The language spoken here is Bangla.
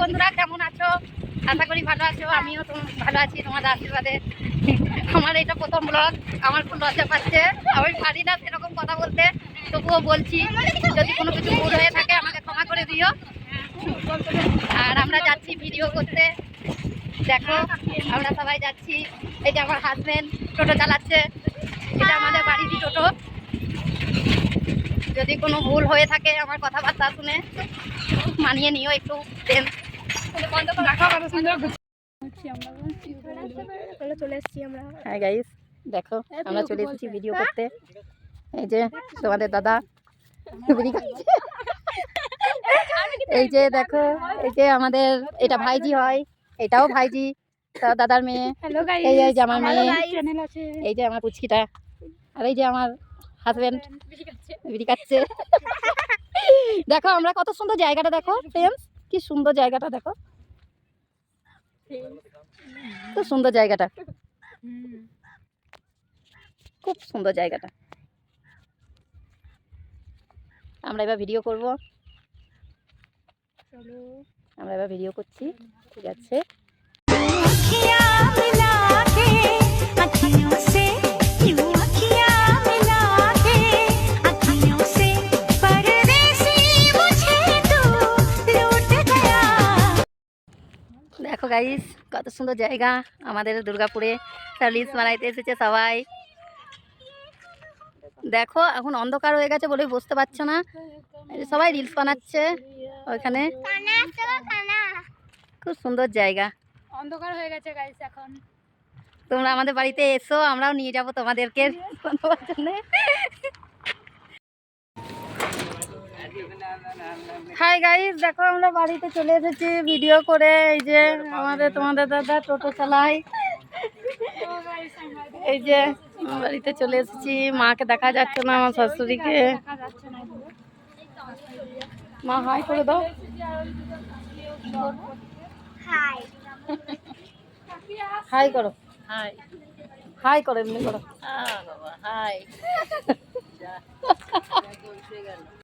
বন্ধুরা, কেমন আছো? আশা করি ভালো আছো। আমিও ভালো আছি তোমাদের আশীর্বাদে। আমার এটা প্রথম ব্লগ, আমার খুব লজ্জা পাচ্ছে। আমি পারি না সেরকম কথা বলতে, তবুও বলছি। যদি কোনো কিছু ভুল হয়ে থাকে আমাকে ক্ষমা করে দিও। আর আমরা যাচ্ছি ভিডিও করতে, দেখো আমরা সবাই যাচ্ছি। এই যে আমার হাজবেন্ড টোটো চালাচ্ছে, এটা আমাদের বাড়িরই টোটো। যদি কোনো ভুল হয়ে থাকে আমার কথাবার্তা শুনে মানিয়ে নিও একটু। চলে এসেছি আমরা। হ্যাঁ গাইস, দেখো আমরা চলে এসেছি ভিডিও করতে। এই যে তোমাদের দাদা বিড়ি খাচ্ছে। এই যে দেখো, এই যে আমাদের এটা ভাইজি হয়, এটাও ভাইজি, দাদার মেয়ে। এই যে আমার মেয়ে, এই যে আমার পুচকিটা, আর এই যে আমার হাজবেন্ড বিড়ি খাচ্ছে। দেখো আমরা কত সুন্দর জায়গাটা, দেখো ফ্রেন্ডস, কি সুন্দর জায়গাটা দেখো, খুব সুন্দর জায়গাটা, খুব সুন্দর জায়গাটা। আমরা এবার ভিডিও করব, আমরা এবার ভিডিও করছি, ঠিক আছে। দেখো গাইস, কত সুন্দর জায়গা আমাদের দুর্গাপুরে। রিলস বানাইতে এসেছে সবাই। দেখো এখন অন্ধকার হয়ে গেছে বলেই বুঝতে পারছো না, সবাই রিলস বানাচ্ছে ওইখানে। খুব সুন্দর জায়গা, অন্ধকার হয়ে গেছে গাইস এখন। তোমরা আমাদের বাড়িতে এসো, আমরাও নিয়ে যাবো তোমাদেরকে বানাবার জন্যে। হাই গাইস, দেখো আমরা বাড়িতে চলে এসেছি ভিডিও করে। এই যে তোমাদের দাদা টোটো চালায়। এই যে বাড়িতে চলে এসেছি, মাকে দেখা যাচ্ছে না, আমার শাশুড়িকে। মা হাই করে দাও। হাই করো, হাই হাই করো, এমনি করো। হাই